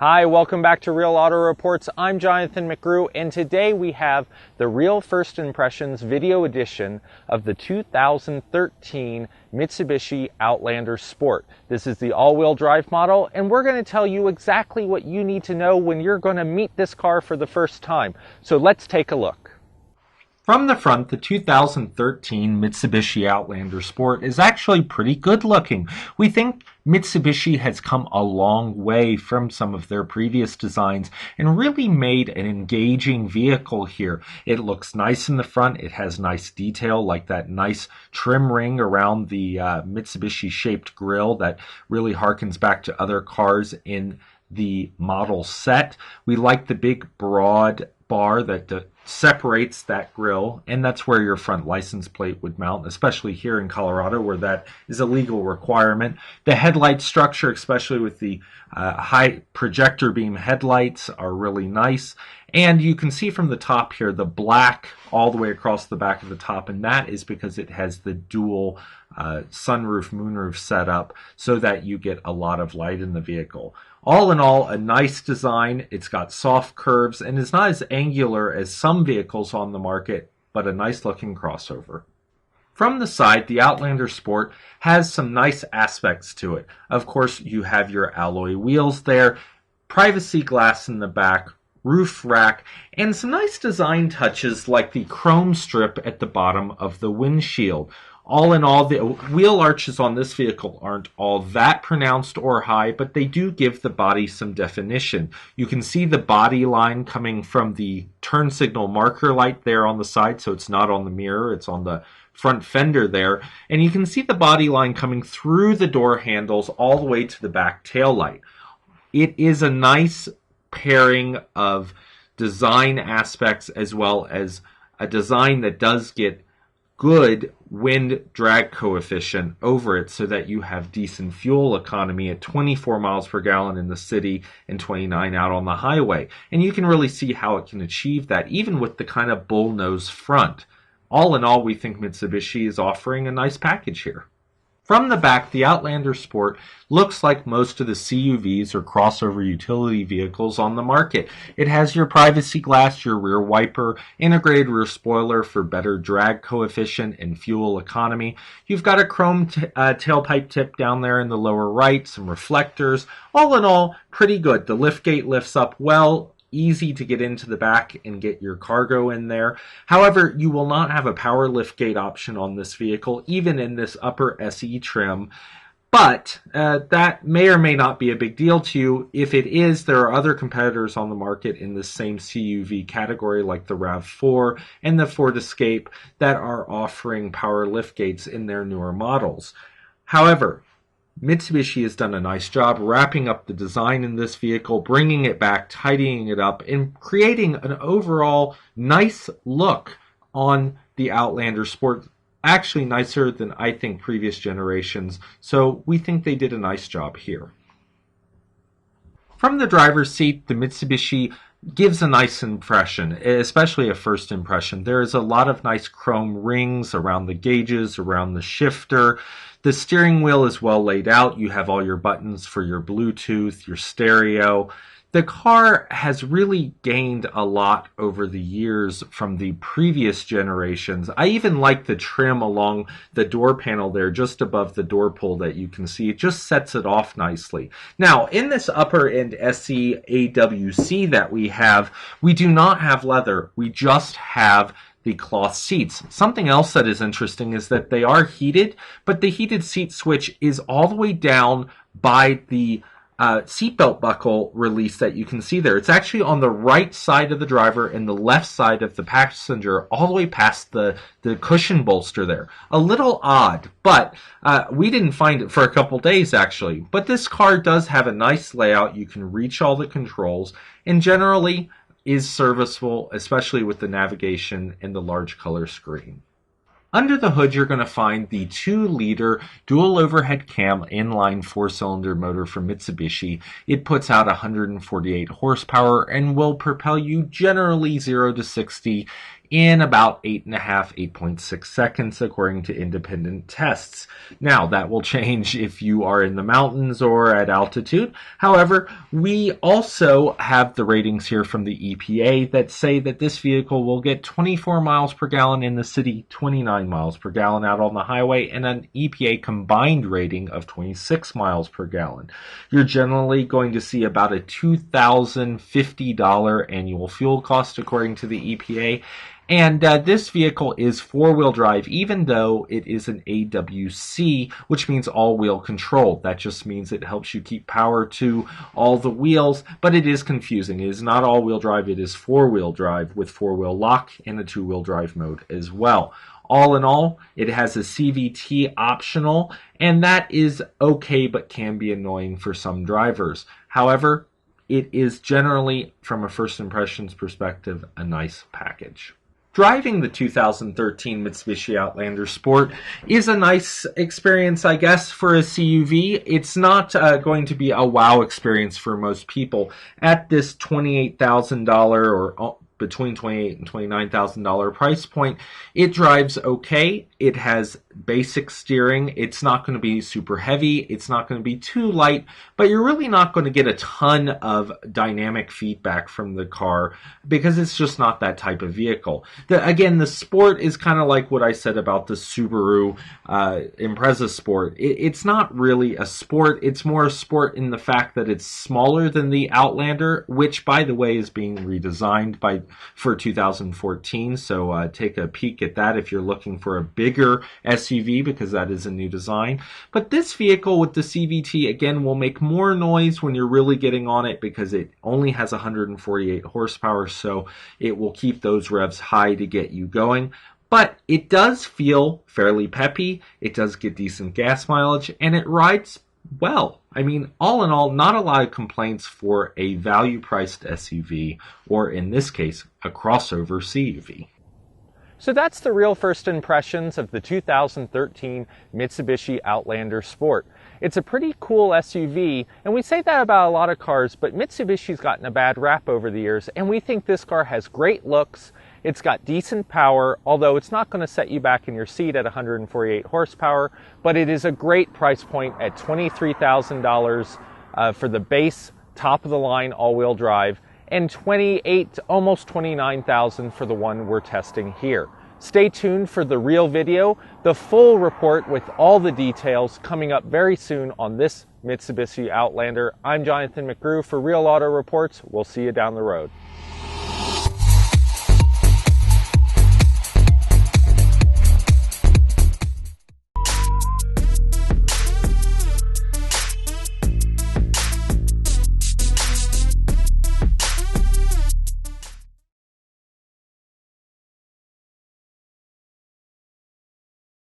Hi, welcome back to Real Auto Reports. I'm Jonathan McGrew, and today we have the Real First Impressions video edition of the 2013 Mitsubishi Outlander Sport. This is the all-wheel drive model, and we're going to tell you exactly what you need to know when you're going to meet this car for the first time. So let's take a look. From the front, the 2013 Mitsubishi Outlander Sport is actually pretty good looking. We think Mitsubishi has come a long way from some of their previous designs and really made an engaging vehicle here. It looks nice in the front. It has nice detail like that nice trim ring around the Mitsubishi shaped grille that really harkens back to other cars in the model set. We like the big broad bar that separates that grille, and that's where your front license plate would mount, especially here in Colorado where that is a legal requirement. The headlight structure, especially with the high projector beam headlights, are really nice. And you can see from the top here the black all the way across the back of the top, and that is because it has the dual sunroof, moonroof setup so that you get a lot of light in the vehicle. All in all, a nice design. It's got soft curves and is not as angular as some vehicles on the market, but a nice looking crossover. From the side, the Outlander Sport has some nice aspects to it. Of course, you have your alloy wheels there, privacy glass in the back, roof rack, and some nice design touches like the chrome strip at the bottom of the windshield. All in all, the wheel arches on this vehicle aren't all that pronounced or high, but they do give the body some definition. You can see the body line coming from the turn signal marker light there on the side, so it's not on the mirror, it's on the front fender there. And you can see the body line coming through the door handles all the way to the back tail light. It is a nice pairing of design aspects as well as a design that does get good wind drag coefficient over it so that you have decent fuel economy at 24 miles per gallon in the city and 29 out on the highway. And you can really see how it can achieve that even with the kind of bullnose front. All in all, we think Mitsubishi is offering a nice package here. From the back, the Outlander Sport looks like most of the CUVs or crossover utility vehicles on the market. It has your privacy glass, your rear wiper, integrated rear spoiler for better drag coefficient and fuel economy. You've got a chrome tailpipe tip down there in the lower right, some reflectors. All in all, pretty good. The liftgate lifts up well. Easy to get into the back and get your cargo in there. However, you will not have a power liftgate option on this vehicle, even in this upper SE trim. But that may or may not be a big deal to you. If it is, there are other competitors on the market in the same CUV category like the RAV4 and the Ford Escape that are offering power liftgates in their newer models. However, Mitsubishi has done a nice job wrapping up the design in this vehicle, bringing it back, tidying it up, and creating an overall nice look on the Outlander Sport. Actually nicer than I think previous generations, so we think they did a nice job here. From the driver's seat, the Mitsubishi gives a nice impression, especially a first impression. There is a lot of nice chrome rings around the gauges, around the shifter. The steering wheel is well laid out. You have all your buttons for your Bluetooth, your stereo. The car has really gained a lot over the years from the previous generations. I even like the trim along the door panel there, just above the door pull that you can see. It just sets it off nicely. Now, in this upper end SE AWC that we do not have leather. We just have the cloth seats. Something else that is interesting is that they are heated, but the heated seat switch is all the way down by the seatbelt buckle release that you can see there. It's actually on the right side of the driver and the left side of the passenger, all the way past the cushion bolster there. A little odd, but we didn't find it for a couple days actually. But this car does have a nice layout. You can reach all the controls and generally is serviceable, especially with the navigation and the large color screen. Under the hood, you're going to find the 2-liter dual overhead cam inline 4-cylinder motor from Mitsubishi. It puts out 148 horsepower and will propel you generally 0 to 60 in about 8.6 seconds, according to independent tests. Now, that will change if you are in the mountains or at altitude. However, we also have the ratings here from the EPA that say that this vehicle will get 24 miles per gallon in the city, 29 miles per gallon out on the highway, and an EPA combined rating of 26 miles per gallon. You're generally going to see about a $2,050 annual fuel cost, according to the EPA. And this vehicle is four-wheel drive, even though it is an AWC, which means all-wheel control. That just means it helps you keep power to all the wheels, but it is confusing. It is not all-wheel drive, it is four-wheel drive with four-wheel lock and a two-wheel drive mode as well. All in all, it has a CVT optional, and that is okay but can be annoying for some drivers. However, it is generally, from a first impressions perspective, a nice package. Driving the 2013 Mitsubishi Outlander Sport is a nice experience, I guess, for a CUV. It's not going to be a wow experience for most people. At this $28,000 or between $28,000 and $29,000 price point, it drives okay. It has basic steering. It's not going to be super heavy. It's not going to be too light, but you're really not going to get a ton of dynamic feedback from the car because it's just not that type of vehicle. Again, the Sport is kind of like what I said about the Subaru Impreza Sport. It's not really a sport. It's more a sport in the fact that it's smaller than the Outlander, which, by the way, is being redesigned for 2014. So take a peek at that if you're looking for a bigger SUV, because that is a new design. But this vehicle with the CVT, again, will make more noise when you're really getting on it because it only has 148 horsepower, so it will keep those revs high to get you going. But it does feel fairly peppy, it does get decent gas mileage, and it rides well. I mean, all in all, not a lot of complaints for a value-priced SUV, or in this case, a crossover CUV. So that's the real first impressions of the 2013 Mitsubishi Outlander Sport. It's a pretty cool SUV, and we say that about a lot of cars, but Mitsubishi's gotten a bad rap over the years, and we think this car has great looks. It's got decent power, although it's not going to set you back in your seat at 148 horsepower, but it is a great price point at $23,000 for the base, top-of-the-line all-wheel drive, and $28,000, almost $29,000 for the one we're testing here. Stay tuned for the real video, the full report with all the details coming up very soon on this Mitsubishi Outlander. I'm Jonathan McGrew for Real Auto Reports. We'll see you down the road.